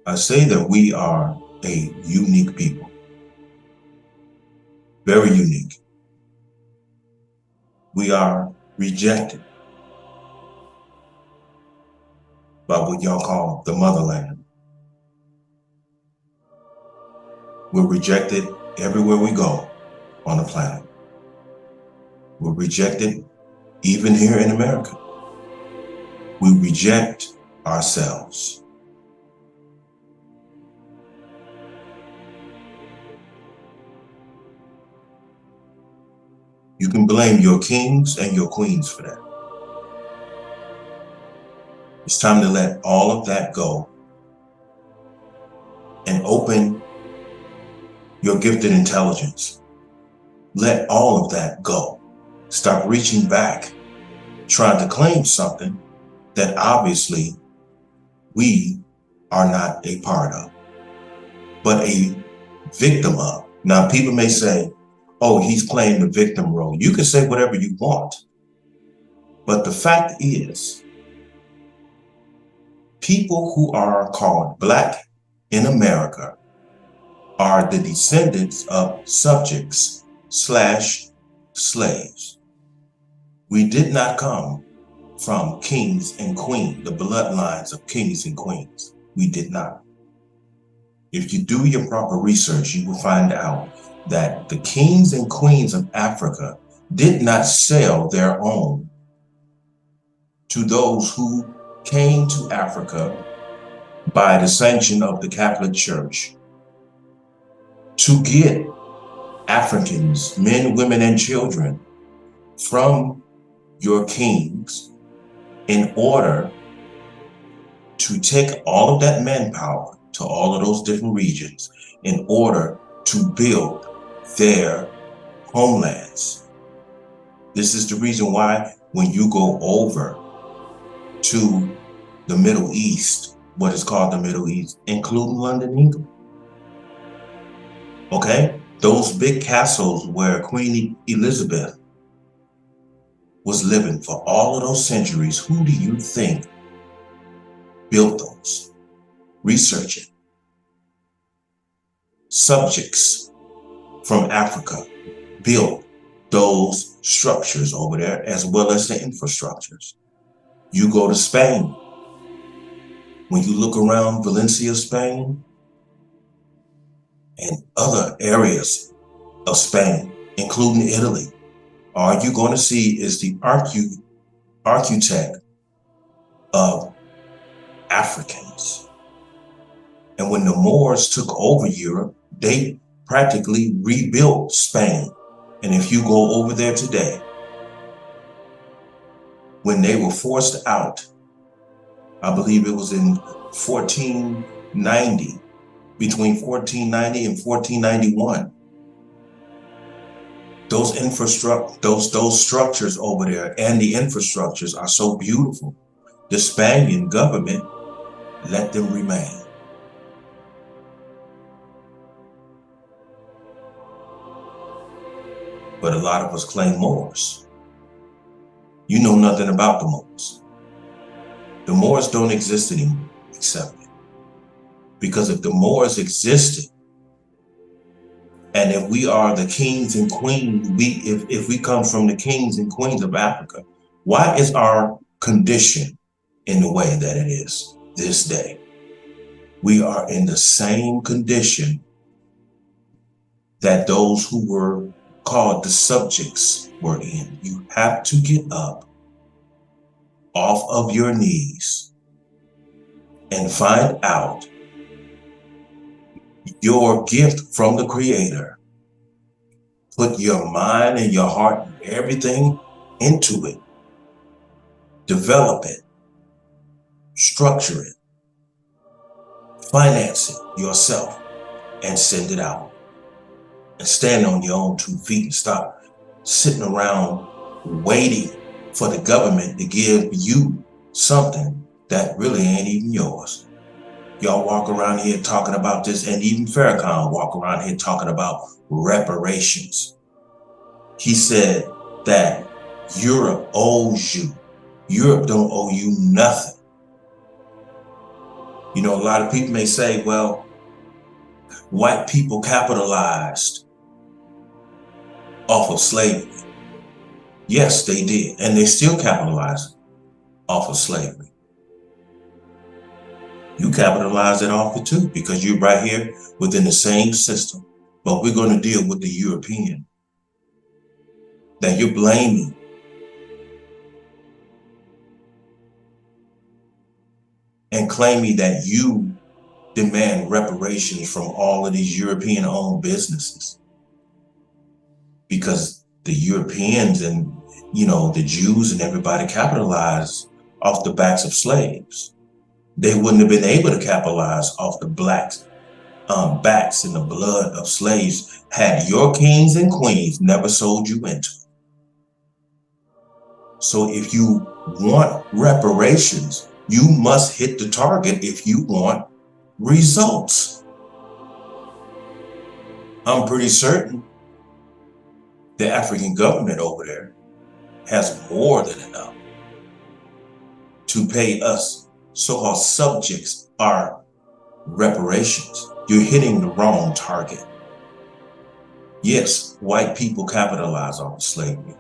I say that we are a unique people, very unique. We are rejected by what y'all call the motherland. We're rejected everywhere we go on the planet. We're rejected even here in America. We reject ourselves. You can blame your kings and your queens for that. It's time to let all of that go and open your gifted intelligence. Let all of that go. Stop reaching back, trying to claim something that obviously we are not a part of, but a victim of. Now, people may say, oh, he's playing the victim role. You can say whatever you want. But the fact is, people who are called Black in America are the descendants of subjects / slaves. We did not come from kings and queens, the bloodlines of kings and queens. We did not. If you do your proper research, you will find out that the kings and queens of Africa did not sell their own to those who came to Africa by the sanction of the Catholic Church to get Africans, men, women, and children from your kings in order to take all of that manpower to all of those different regions in order to build their homelands. This is the reason why when you go over to the Middle East, what is called the Middle East, including London, England, okay? Those big castles where Queen Elizabeth was living for all of those centuries, who do you think built those? Research it. Subjects from Africa built those structures over there, as well as the infrastructures. You go to Spain. When you look around Valencia, Spain, and other areas of Spain, including Italy, all you're going to see is the architect of Africans. And when the Moors took over Europe, they practically rebuilt Spain. And if you go over there today, when they were forced out, I believe it was in 1490, between 1490 and 1491, those structures over there and the infrastructures are so beautiful. The Spanish government let them remain. But a lot of us claim Moors. You know nothing about the Moors. The Moors don't exist anymore, except because if the Moors existed, and if we are the kings and queens, if we come from the kings and queens of Africa, why is our condition in the way that it is this day? We are in the same condition that those who were called the subjects were in. You have to get up off of your knees and find out your gift from the Creator. Put your mind and your heart and everything into it. Develop it. Structure it. Finance it yourself and send it out. And stand on your own 2 feet and stop sitting around waiting for the government to give you something that really ain't even yours. Y'all walk around here talking about this, and even Farrakhan walk around here talking about reparations. He said that Europe owes you. Europe don't owe you nothing. You know, a lot of people may say, well, white people capitalized off of slavery. Yes, they did. And they still capitalize off of slavery. You capitalize it off it too, because you're right here within the same system. But we're going to deal with the European that you're blaming. And claiming that you demand reparations from all of these European-owned businesses. Because the Europeans and, you know, the Jews and everybody capitalized off the backs of slaves. They wouldn't have been able to capitalize off the blacks' backs and the blood of slaves had your kings and queens never sold you into. So if you want reparations, you must hit the target if you want results. I'm pretty certain the African government over there has more than enough to pay us so-called subjects our reparations. You're hitting the wrong target. Yes, white people capitalize on slavery,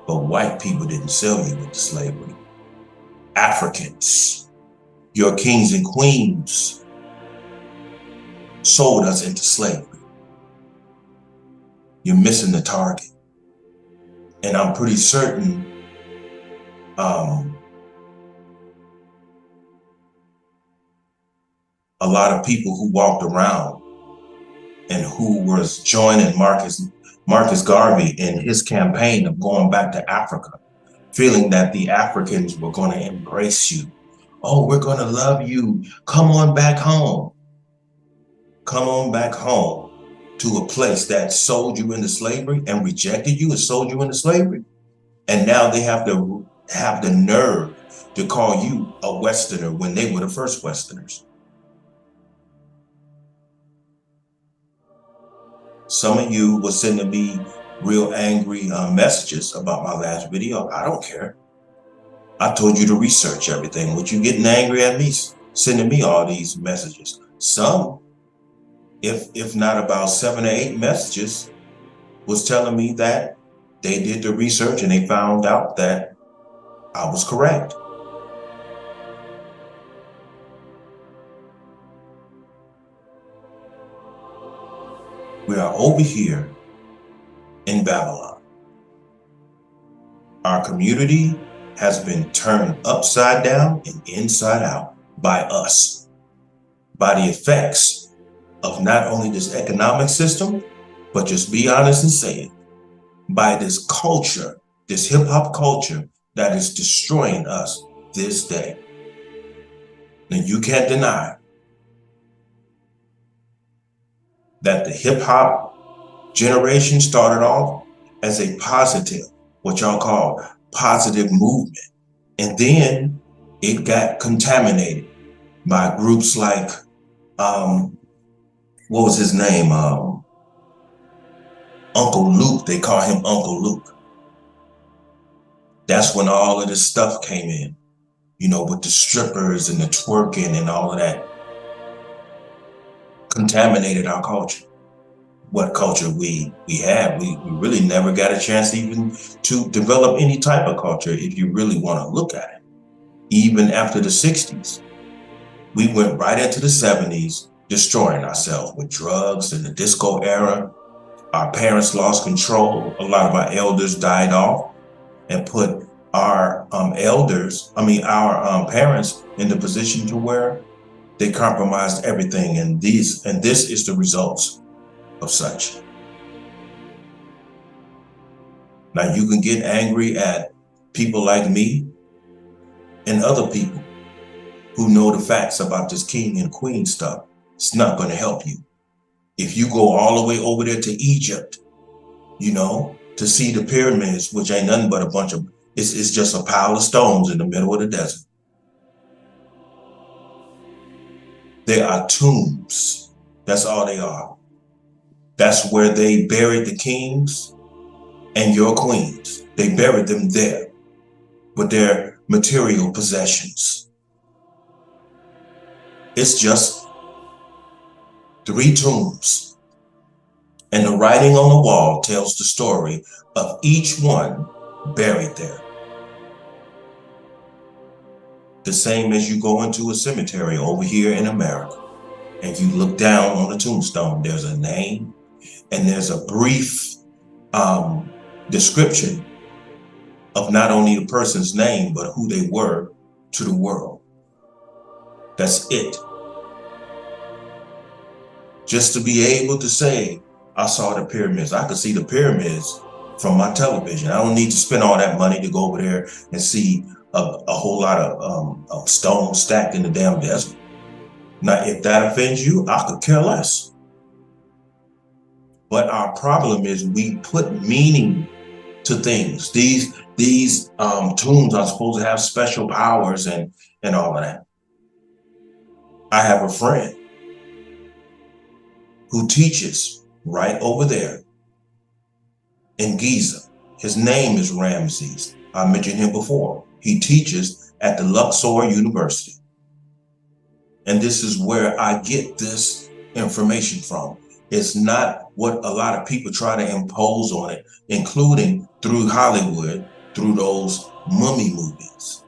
but white people didn't sell you into slavery. Africans, your kings and queens, sold us into slavery. You're missing the target. And I'm pretty certain a lot of people who walked around and who was joining Marcus Garvey in his campaign of going back to Africa, feeling that the Africans were going to embrace you. Oh, we're going to love you. Come on back home. Come on back home to a place that sold you into slavery and rejected you and sold you into slavery. And now they have the nerve to call you a Westerner when they were the first Westerners. Some of you were sending me real angry messages about my last video. I don't care. I told you to research everything. What you getting angry at me, sending me all these messages? Some, if not about 7 or 8 messages, was telling me that they did the research and they found out that I was correct. We are over here in Babylon. Our community has been turned upside down and inside out by us, by the effects of not only this economic system, but just be honest and say it, by this culture, this hip hop culture that is destroying us this day. Now you can't deny that the hip hop generation started off as a positive, what y'all call positive movement. And then it got contaminated by groups like, what was his name? Uncle Luke, they call him Uncle Luke. That's when all of this stuff came in, you know, with the strippers and the twerking and all of that. Contaminated our culture. What culture we had. We really never got a chance even to develop any type of culture if you really want to look at it. Even after the 60s, we went right into the 70s, destroying ourselves with drugs and the disco era. Our parents lost control. A lot of our elders died off and put our parents in the position to where they compromised everything. And this is the results of such. Now you can get angry at people like me and other people who know the facts about this king and queen stuff. It's not going to help you. If you go all the way over there to Egypt, you know, to see the pyramids, which ain't nothing but a bunch of, it's just a pile of stones in the middle of the desert. They are tombs. That's all they are. That's where they buried the kings and your queens. They buried them there with their material possessions. It's just 3 tombs. And the writing on the wall tells the story of each one buried there. The same as you go into a cemetery over here in America and you look down on the tombstone, there's a name and there's a brief description of not only the person's name, but who they were to the world. That's it. Just to be able to say, I saw the pyramids. I could see the pyramids from my television. I don't need to spend all that money to go over there and see a whole lot of stone stacked in the damn desert. Now, if that offends you, I could care less. But our problem is we put meaning to things. These tombs are supposed to have special powers and all of that. I have a friend who teaches right over there in Giza. His name is Ramses. I mentioned him before. He teaches at the Luxor University. And this is where I get this information from. It's not what a lot of people try to impose on it, including through Hollywood, through those mummy movies.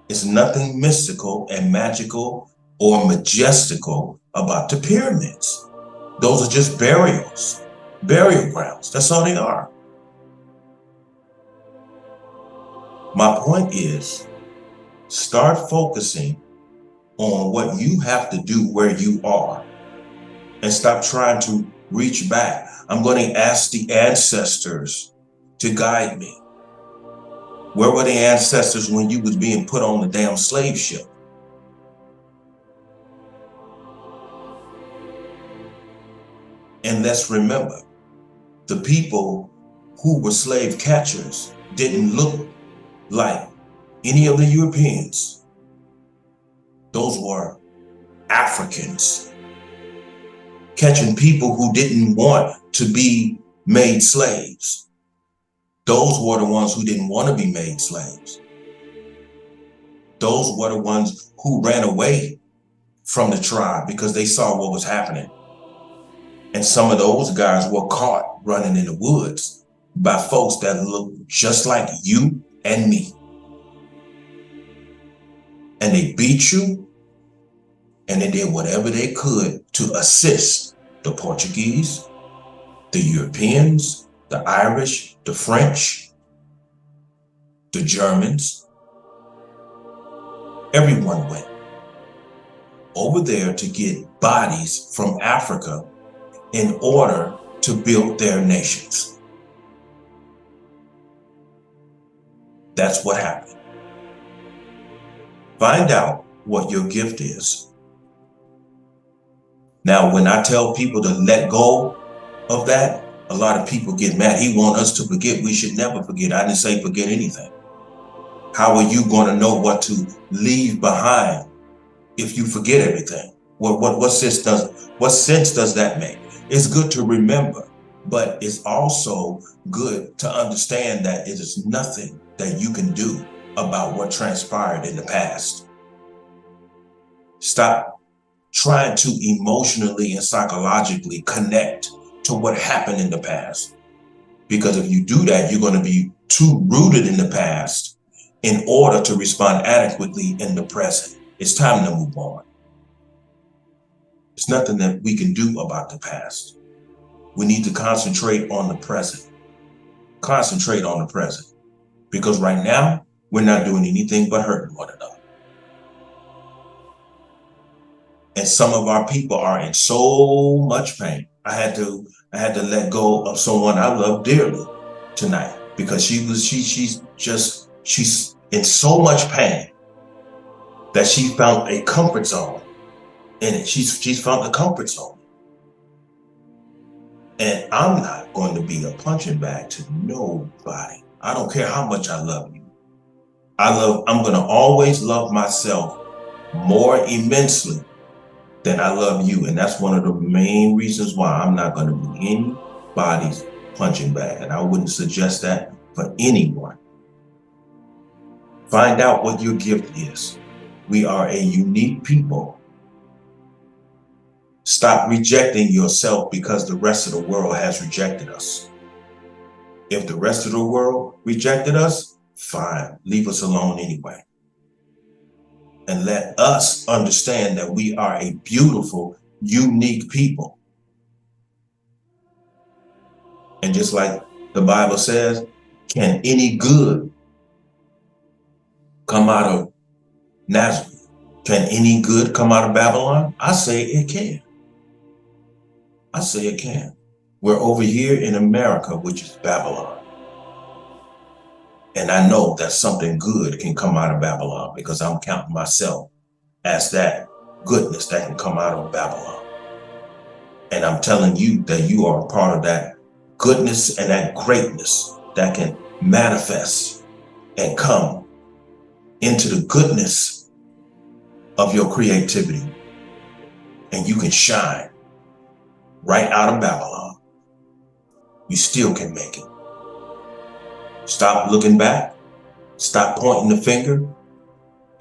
It's nothing mystical and magical or majestical about the pyramids. Those are just burial grounds. That's all they are. My point is, start focusing on what you have to do where you are and stop trying to reach back. I'm going to ask the ancestors to guide me. Where were the ancestors when you was being put on the damn slave ship? And let's remember, the people who were slave catchers didn't look like any of the Europeans. Those were Africans catching people who didn't want to be made slaves. Those were the ones who didn't want to be made slaves. Those were the ones who ran away from the tribe because they saw what was happening. And some of those guys were caught running in the woods by folks that looked just like you and me. And they beat you, and they did whatever they could to assist the Portuguese, the Europeans, the Irish, the French, the Germans. Everyone went over there to get bodies from Africa in order to build their nations. That's what happened. Find out what your gift is. Now, when I tell people to let go of that, a lot of people get mad. He wants us to forget. We should never forget. I didn't say forget anything. How are you going to know what to leave behind if you forget everything? What sense does that make? It's good to remember, but it's also good to understand that it is nothing that you can do about what transpired in the past. Stop trying to emotionally and psychologically connect to what happened in the past. Because if you do that, you're going to be too rooted in the past in order to respond adequately in the present. It's time to move on. There's nothing that we can do about the past. We need to concentrate on the present. Concentrate on the present. Because right now, we're not doing anything but hurting one another. And some of our people are in so much pain. I had to let go of someone I love dearly tonight because she's in so much pain that she found a comfort zone in it. She's found a comfort zone. And I'm not going to be a punching bag to nobody. I don't care how much I love you. I'm going to always love myself more immensely than I love you. And that's one of the main reasons why I'm not going to be anybody's punching bag. And I wouldn't suggest that for anyone. Find out what your gift is. We are a unique people. Stop rejecting yourself because the rest of the world has rejected us. If the rest of the world rejected us, fine, leave us alone anyway. And let us understand that we are a beautiful, unique people. And just like the Bible says, can any good come out of Nazareth? Can any good come out of Babylon? I say it can. I say it can. We're over here in America, which is Babylon. And I know that something good can come out of Babylon because I'm counting myself as that goodness that can come out of Babylon. And I'm telling you that you are a part of that goodness and that greatness that can manifest and come into the goodness of your creativity. And you can shine right out of Babylon. You still can make it. Stop looking back. Stop pointing the finger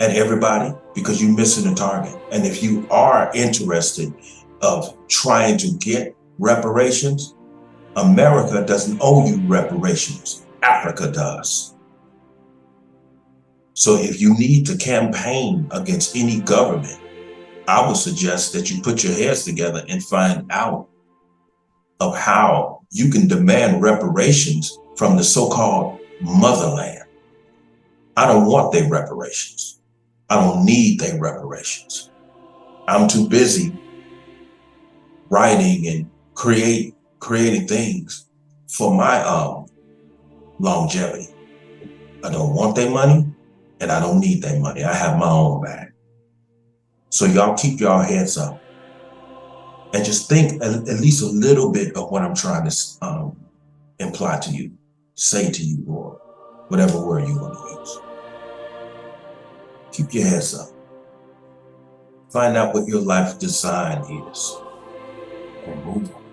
at everybody because you're missing the target. And if you are interested of trying to get reparations, America doesn't owe you reparations. Africa does. So if you need to campaign against any government, I would suggest that you put your heads together and find out of how you can demand reparations from the so-called motherland. I don't want their reparations. I don't need their reparations. I'm too busy writing and creating things for my longevity. I don't want their money and I don't need their money. I have my own bag. So y'all keep y'all heads up and just think at least a little bit of what I'm trying to imply to you, say to you, or whatever word you want to use. Keep your heads up. Find out what your life design is and move on.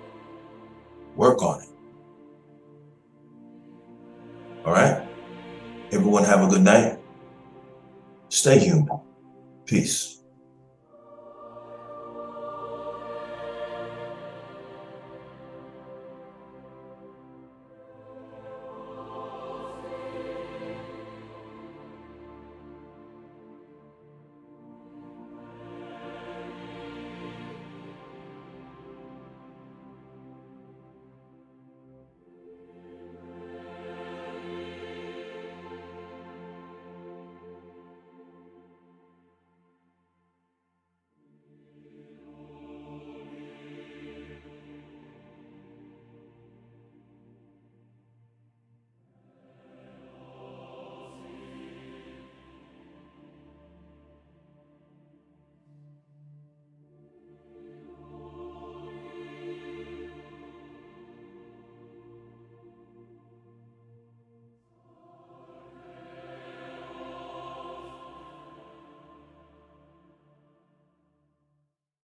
Work on it. All right? Everyone have a good night. Stay human. Peace.